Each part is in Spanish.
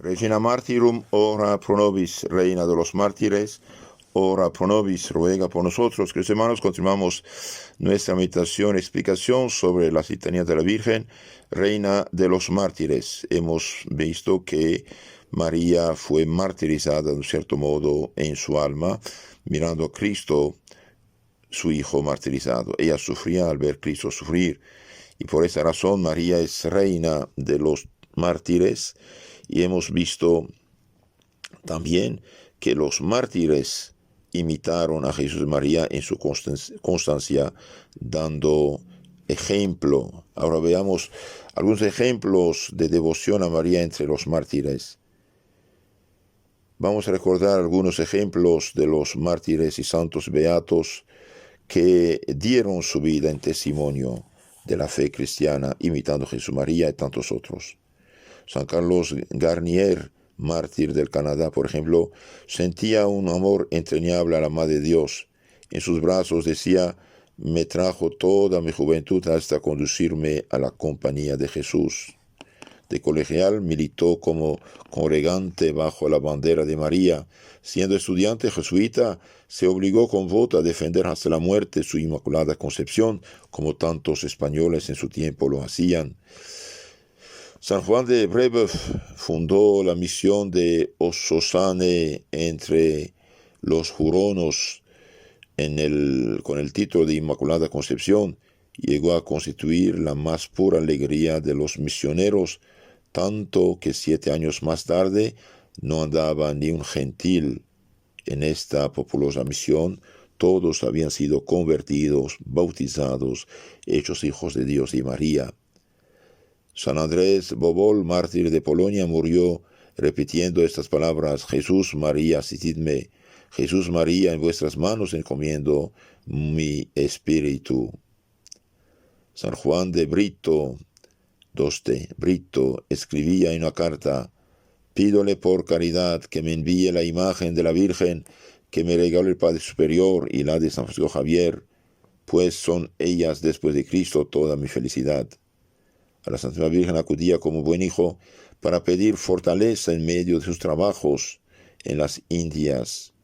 Regina Martyrum, ora pro nobis. Reina de los mártires, ora pro nobis, ruega por nosotros. Queridos hermanos, continuamos nuestra meditación, explicación sobre la citanía de la Virgen, Reina de los mártires. Hemos visto que María fue martirizada de un cierto modo en su alma, mirando a Cristo, su Hijo martirizado. Ella sufría al ver a Cristo sufrir, y por esa razón María es reina de los mártires. Y hemos visto también que los mártires imitaron a Jesús y María en su constancia, dando ejemplo. Ahora veamos algunos ejemplos de devoción a María entre los mártires. Vamos a recordar algunos ejemplos de los mártires y santos beatos que dieron su vida en testimonio de la fe cristiana, imitando a Jesús, María y tantos otros. San Carlos Garnier, mártir del Canadá, por ejemplo, sentía un amor entrañable a la Madre de Dios. En sus brazos decía: me trajo toda mi juventud hasta conducirme a la compañía de Jesús. De colegial militó como congregante bajo la bandera de María. Siendo estudiante jesuita, se obligó con voto a defender hasta la muerte su Inmaculada Concepción, como tantos españoles en su tiempo lo hacían. San Juan de Brebeuf fundó la misión de Ossosane entre los juronos con el título de Inmaculada Concepción. Llegó a constituir la más pura alegría de los misioneros, tanto que 7 años más tarde no andaba ni un gentil en esta populosa misión. Todos habían sido convertidos, bautizados, hechos hijos de Dios y María. San Andrés Bobol, mártir de Polonia, murió repitiendo estas palabras: Jesús, María, asistidme. Jesús, María, en vuestras manos encomiendo mi espíritu. San Juan de Brito, Brito, escribía en una carta: pídole por caridad que me envíe la imagen de la Virgen que me regaló el Padre Superior y la de San Francisco Javier, pues son ellas después de Cristo toda mi felicidad. A la Santísima Virgen acudía como buen hijo para pedir fortaleza en medio de sus trabajos en las Indias,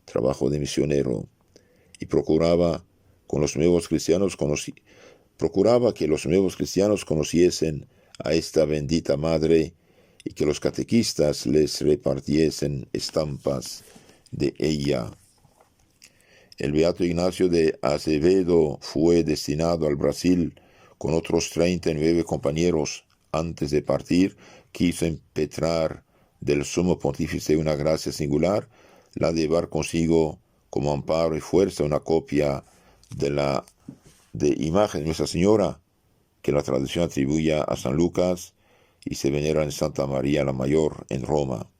trabajo de misionero, y procuraba que los nuevos cristianos conociesen a esta bendita madre y que los catequistas les repartiesen estampas de ella. El beato Ignacio de Acevedo fue destinado al Brasil con otros 39 compañeros. Antes de partir, quiso impetrar del sumo pontífice una gracia singular, la de llevar consigo como amparo y fuerza una copia de imagen de Nuestra Señora, que la tradición atribuye a San Lucas y se venera en Santa María la Mayor en Roma.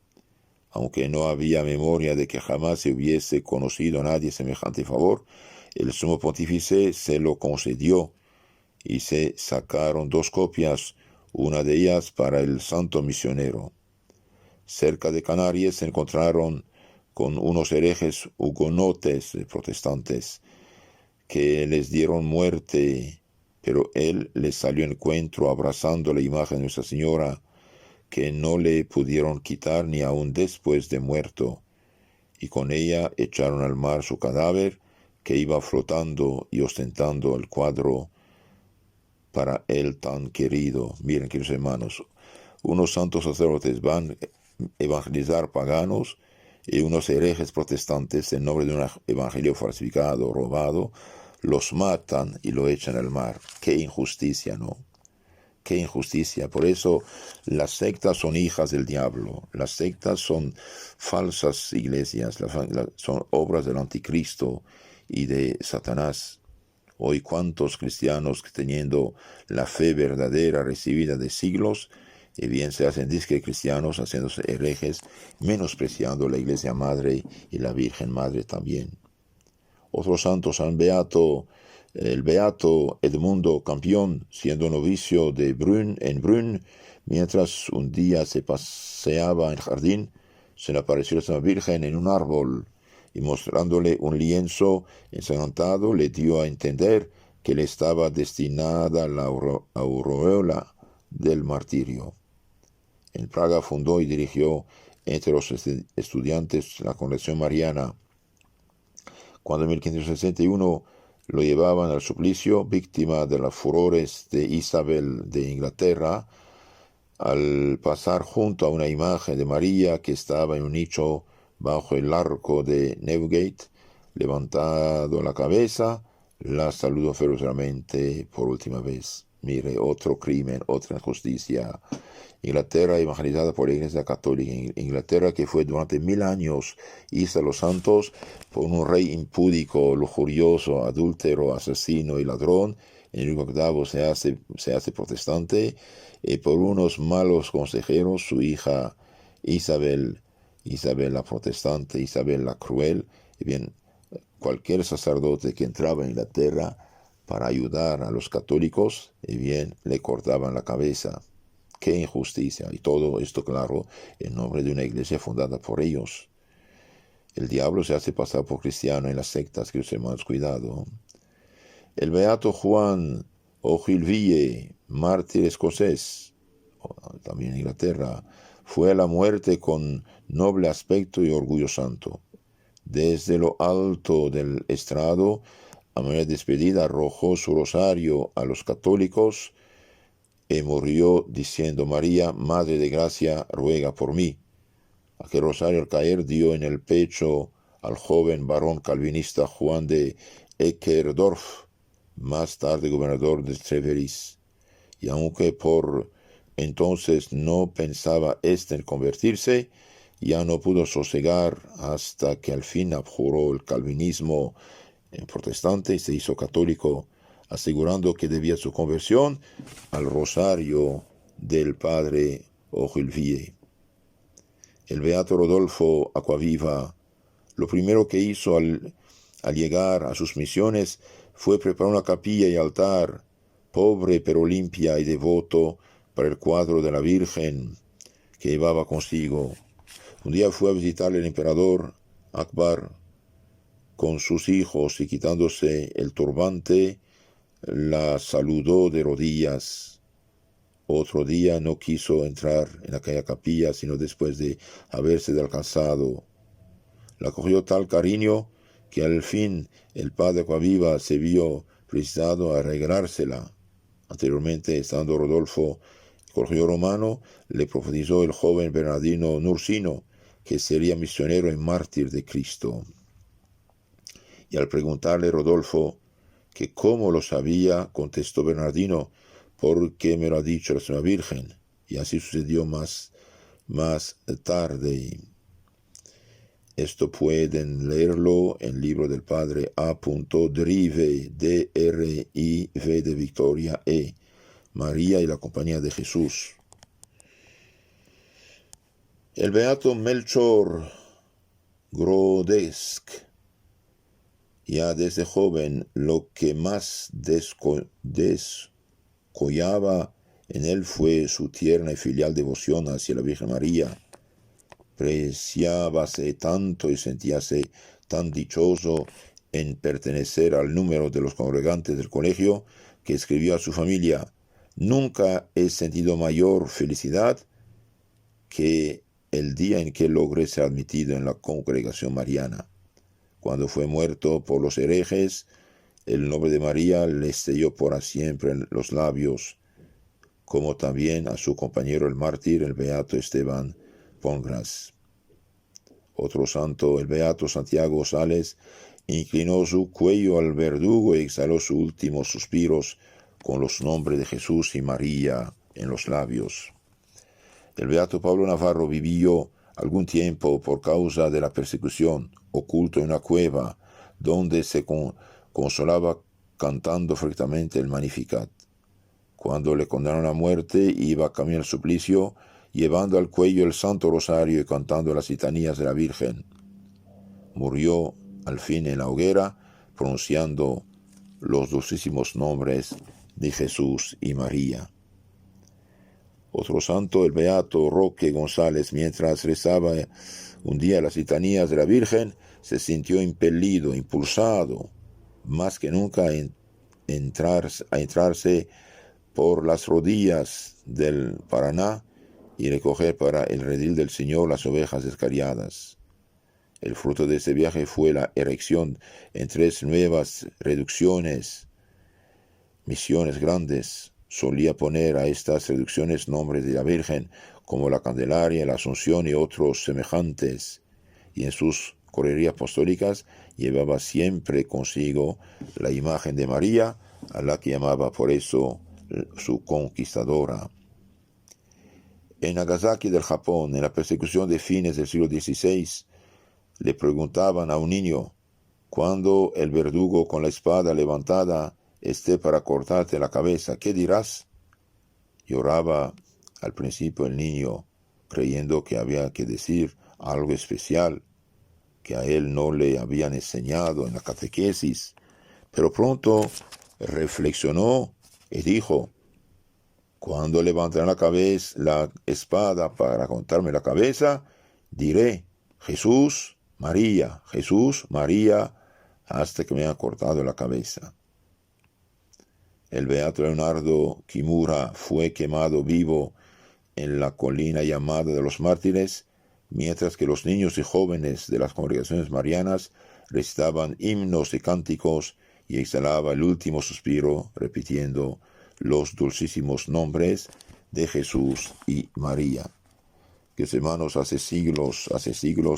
Aunque no había memoria de que jamás se hubiese conocido a nadie semejante favor, el sumo pontífice se lo concedió y se sacaron 2 copias, una de ellas para el santo misionero. Cerca de Canarias se encontraron con unos herejes hugonotes protestantes que les dieron muerte, pero él les salió en encuentro abrazando la imagen de Nuestra Señora, que no le pudieron quitar ni aun después de muerto, y con ella echaron al mar su cadáver, que iba flotando y ostentando el cuadro para él tan querido. Miren, queridos hermanos, unos santos sacerdotes van a evangelizar paganos y unos herejes protestantes, en nombre de un evangelio falsificado, robado, los matan y lo echan al mar. ¡Qué injusticia!, ¿no? ¡Qué injusticia! Por eso las sectas son hijas del diablo. Las sectas son falsas iglesias, son obras del anticristo y de Satanás. Hoy cuántos cristianos que teniendo la fe verdadera recibida de siglos, y bien se hacen disque cristianos, haciéndose herejes, menospreciando la Iglesia Madre y la Virgen Madre también. Otros santos, el beato Edmundo Campion, siendo novicio de en Brünn, mientras un día se paseaba en el jardín, se le apareció la Santa Virgen en un árbol, y mostrándole un lienzo ensangrentado, le dio a entender que le estaba destinada la aureola del martirio. En Praga fundó y dirigió entre los estudiantes la Congregación Mariana. Cuando en 1561 lo llevaban al suplicio, víctima de los furores de Isabel de Inglaterra, al pasar junto a una imagen de María que estaba en un nicho bajo el arco de Newgate, levantado la cabeza, la saludó ferozmente por última vez. Mire, otro crimen, otra injusticia. Inglaterra, evangelizada por la Iglesia Católica. Inglaterra, que fue durante 1000 años isla de los santos, por un rey impúdico, lujurioso, adúltero, asesino y ladrón. Enrique VIII se hace protestante, y por unos malos consejeros, su hija Isabel la protestante, Isabel la cruel. Y bien, cualquier sacerdote que entraba en Inglaterra para ayudar a los católicos, y bien, le cortaban la cabeza. ¡Qué injusticia! Y todo esto, claro, en nombre de una iglesia fundada por ellos. El diablo se hace pasar por cristiano en las sectas, que los hermanos, cuidado. El beato Juan Ogilvie, mártir escocés, también en Inglaterra, fue a la muerte con noble aspecto y orgullo santo. Desde lo alto del estrado, a manera de despedida, arrojó su rosario a los católicos y murió diciendo: María, Madre de Gracia, ruega por mí. Aquel rosario al caer dio en el pecho al joven varón calvinista Juan de Eckerdorff, más tarde gobernador de Treveris, y aunque por entonces no pensaba éste en convertirse, ya no pudo sosegar hasta que al fin abjuró el calvinismo protestante y se hizo católico, asegurando que debía su conversión al rosario del padre Ogilvie. El beato Rodolfo Acquaviva, lo primero que hizo al llegar a sus misiones fue preparar una capilla y altar, pobre pero limpia y devoto, para el cuadro de la Virgen que llevaba consigo. Un día fue a visitar el emperador Akbar con sus hijos y, quitándose el turbante, la saludó de rodillas. Otro día no quiso entrar en aquella capilla sino después de haberse alcanzado. La cogió tal cariño que al fin el padre Acquaviva se vio precisado a regalársela. Anteriormente, estando Rodolfo en colegio romano, le profetizó el joven Bernardino Nursino que sería misionero y mártir de Cristo. Y al preguntarle Rodolfo que cómo lo sabía, contestó Bernardino: porque me lo ha dicho la Señora Virgen. Y así sucedió más tarde. Esto pueden leerlo en el libro del padre A. Drive, D-R-I-V de Victoria, María y la Compañía de Jesús. El beato Melchor Grodesk, ya desde joven, lo que más descollaba en él fue su tierna y filial devoción hacia la Virgen María. Preciábase tanto y sentíase tan dichoso en pertenecer al número de los congregantes del colegio, que escribió a su familia: nunca he sentido mayor felicidad que el día en que logré ser admitido en la congregación mariana. Cuando fue muerto por los herejes, el nombre de María le selló por siempre en los labios, como también a su compañero el mártir, el beato Esteban Pongras. Otro santo, el beato Santiago Sales, inclinó su cuello al verdugo y exhaló sus últimos suspiros con los nombres de Jesús y María en los labios. El beato Pablo Navarro vivió algún tiempo, por causa de la persecución, oculto en una cueva, donde se consolaba cantando frecuentemente el Magnificat. Cuando le condenaron a muerte, iba camino al suplicio, llevando al cuello el Santo Rosario y cantando las litanías de la Virgen. Murió al fin en la hoguera, pronunciando los dulcísimos nombres de Jesús y María. Otro santo, el beato Roque González, mientras rezaba un día las litanías de la Virgen, se sintió impelido, impulsado, más que nunca a entrarse por las rodillas del Paraná y recoger para el redil del Señor las ovejas descarriadas. El fruto de este viaje fue la erección en 3 nuevas misiones grandes. Solía poner a estas reducciones nombres de la Virgen, como la Candelaria, la Asunción y otros semejantes, y en sus correrías apostólicas llevaba siempre consigo la imagen de María, a la que llamaba por eso su conquistadora. En Nagasaki del Japón, en la persecución de fines del siglo XVI, le preguntaban a un niño: cuando el verdugo con la espada levantada esté para cortarte la cabeza, ¿qué dirás? Lloraba al principio el niño, creyendo que había que decir algo especial que a él no le habían enseñado en la catequesis, pero pronto reflexionó y dijo: cuando levantarán la espada para cortarme la cabeza, diré: Jesús, María, hasta que me hayan cortado la cabeza. El beato Leonardo Kimura fue quemado vivo en la colina llamada de los Mártires, mientras que los niños y jóvenes de las congregaciones marianas recitaban himnos y cánticos y exhalaba el último suspiro repitiendo los dulcísimos nombres de Jesús y María. Queridos hermanos, hace siglos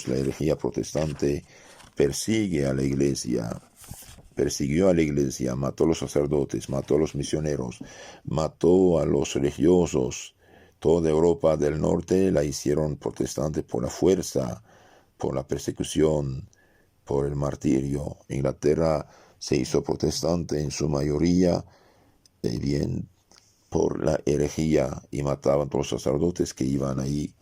la herejía protestante persiguió a la iglesia, mató a los sacerdotes, mató a los misioneros, mató a los religiosos. Toda Europa del norte la hicieron protestante por la fuerza, por la persecución, por el martirio. Inglaterra se hizo protestante en su mayoría, bien por la herejía, y mataban a todos los sacerdotes que iban ahí.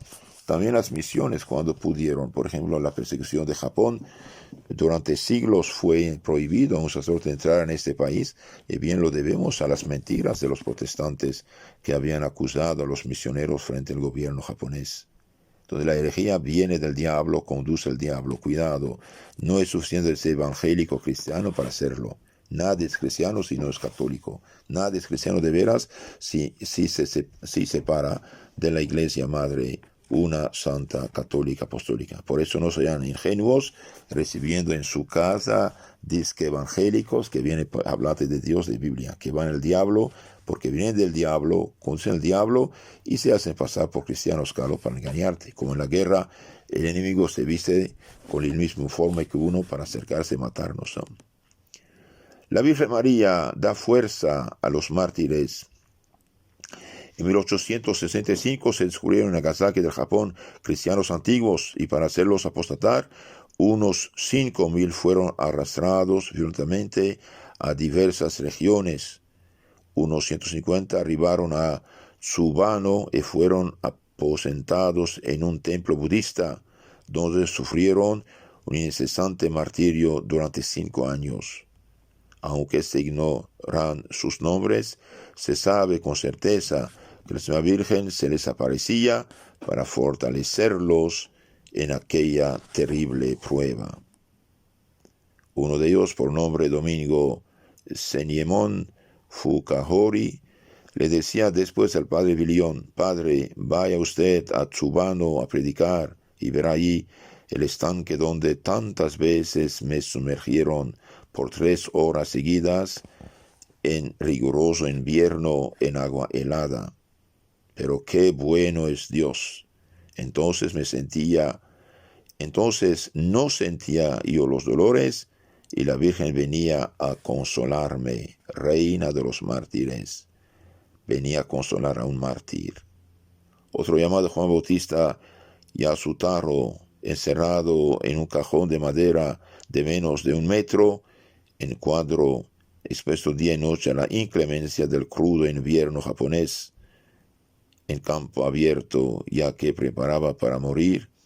También las misiones, cuando pudieron. Por ejemplo, la persecución de Japón, durante siglos fue prohibido a un sacerdote entrar en este país, y bien lo debemos a las mentiras de los protestantes que habían acusado a los misioneros frente al gobierno japonés. Entonces la herejía viene del diablo, conduce al diablo. Cuidado, no es suficiente ser evangélico cristiano para hacerlo. Nadie es cristiano si no es católico. Nadie es cristiano de veras si se separa de la iglesia madre, una santa católica apostólica. Por eso no sean ingenuos recibiendo en su casa disque evangélicos que vienen a hablarte de Dios, de Biblia, que van al diablo, porque vienen del diablo, conocen al diablo y se hacen pasar por cristianos, Carlos, para engañarte. Como en la guerra, el enemigo se viste con el mismo uniforme que uno para acercarse y matarnos, ¿no? La Virgen María da fuerza a los mártires. En 1865 se descubrieron en Nagasaki del Japón cristianos antiguos, y para hacerlos apostatar, unos 5.000 fueron arrastrados violentamente a diversas regiones. Unos 150 arribaron a Tsubano y fueron aposentados en un templo budista, donde sufrieron un incesante martirio durante 5 años. Aunque se ignoran sus nombres, se sabe con certeza que la Señora Virgen se les aparecía para fortalecerlos en aquella terrible prueba. Uno de ellos, por nombre Domingo Senyemon Fukahori, le decía después al padre Villón: Padre, vaya usted a Tsubano a predicar y verá allí el estanque donde tantas veces me sumergieron por 3 horas seguidas en riguroso invierno en agua helada. Pero qué bueno es Dios. Entonces no sentía yo los dolores, y la Virgen venía a consolarme, reina de los mártires. Venía a consolar a un mártir. Otro llamado Juan Bautista Yasutaro, encerrado en un cajón de madera de menos de 1 metro, en cuadro expuesto día y noche a la inclemencia del crudo invierno japonés, en campo abierto, ya que se preparaba para morir,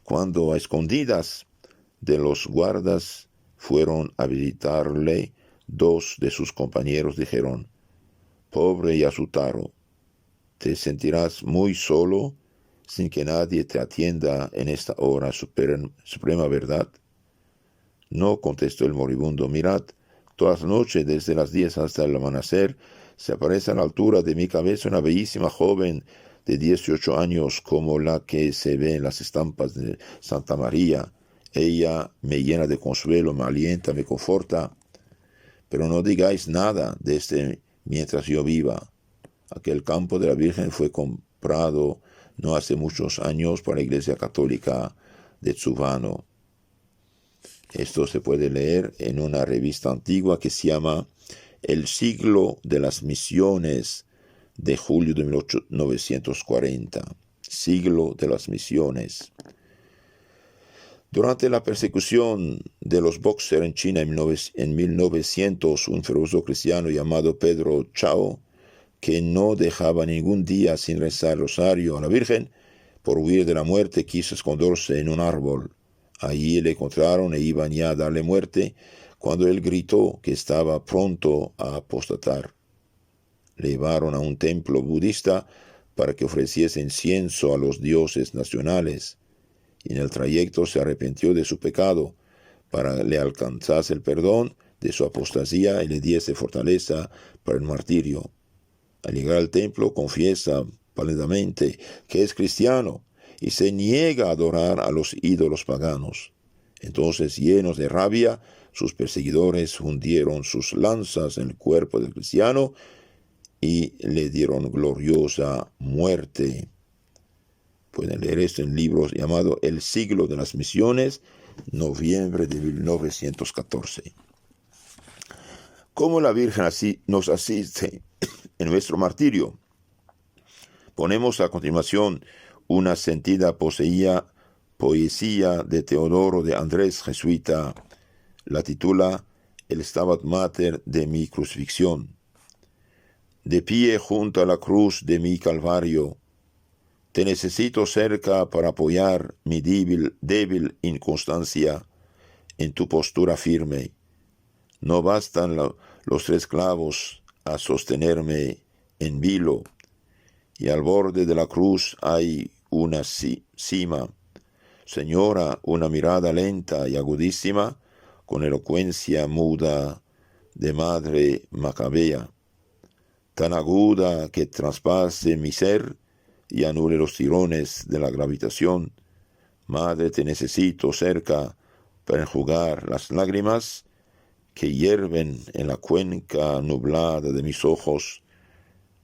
cuando a escondidas de los guardas fueron a visitarle 2 de sus compañeros. Dijeron: Pobre Yasutaro, te sentirás muy solo sin que nadie te atienda en esta hora suprema, ¿verdad? No, contestó el moribundo. Mirad, todas las noches, desde las 10 hasta el amanecer, se aparece a la altura de mi cabeza una bellísima joven de 18 años como la que se ve en las estampas de Santa María. Ella me llena de consuelo, me alienta, me conforta. Pero no digáis nada de este mientras yo viva. Aquel campo de la Virgen fue comprado no hace muchos años por la Iglesia Católica de Tsubano. Esto se puede leer en una revista antigua que se llama El siglo de las misiones, de julio de 1940. Siglo de las misiones. Durante la persecución de los Boxer en China en 1900, un feroz cristiano llamado Pedro Chao, que no dejaba ningún día sin rezar el rosario a la Virgen, por huir de la muerte quiso esconderse en un árbol. Allí le encontraron e iban ya a darle muerte, cuando él gritó que estaba pronto a apostatar. Le llevaron a un templo budista para que ofreciese incienso a los dioses nacionales, y en el trayecto se arrepintió de su pecado, para que le alcanzase el perdón de su apostasía y le diese fortaleza para el martirio. Al llegar al templo confiesa pálidamente que es cristiano y se niega a adorar a los ídolos paganos. Entonces, llenos de rabia, sus perseguidores hundieron sus lanzas en el cuerpo del cristiano y le dieron gloriosa muerte. Pueden leer esto en libros llamado El siglo de las misiones, noviembre de 1914. ¿Cómo la Virgen así nos asiste en nuestro martirio? Ponemos a continuación una sentida poesía de Teodoro de Andrés, jesuita. La titula El Stabat Mater de mi crucifixión. De pie junto a la cruz de mi calvario, te necesito cerca para apoyar mi débil inconstancia en tu postura firme. No bastan los 3 clavos a sostenerme en vilo, y al borde de la cruz hay una cima. Señora, una mirada lenta y agudísima, con elocuencia muda de madre macabea, tan aguda que traspase mi ser y anule los tirones de la gravitación. Madre, te necesito cerca para enjugar las lágrimas que hierven en la cuenca nublada de mis ojos.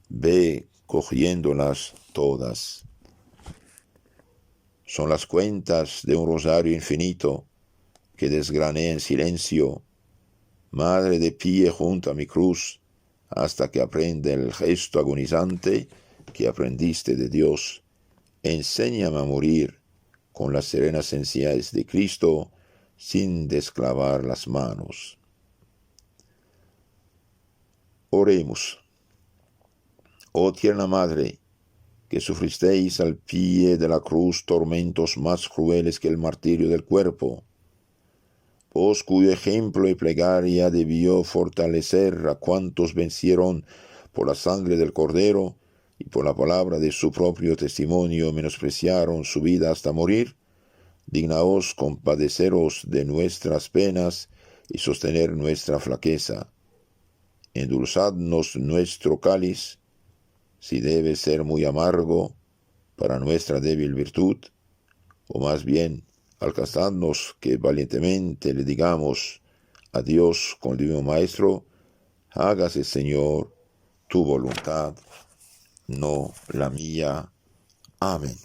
Ve cogiéndolas todas. Son las cuentas de un rosario infinito que desgrané en silencio. Madre, de pie junto a mi cruz, hasta que aprenda el gesto agonizante que aprendiste de Dios. Enséñame a morir con las serenas sencillez de Cristo, sin desclavar las manos. Oremos. Oh tierna Madre, que sufristeis al pie de la cruz tormentos más crueles que el martirio del cuerpo, vos cuyo ejemplo y plegaria debió fortalecer a cuantos vencieron por la sangre del Cordero y por la palabra de su propio testimonio menospreciaron su vida hasta morir, dignaos compadeceros de nuestras penas y sostener nuestra flaqueza. Endulzadnos nuestro cáliz, si debe ser muy amargo para nuestra débil virtud, o más bien alcanzadnos que valientemente le digamos a Dios con el Divino Maestro: hágase, Señor, tu voluntad, no la mía. Amén.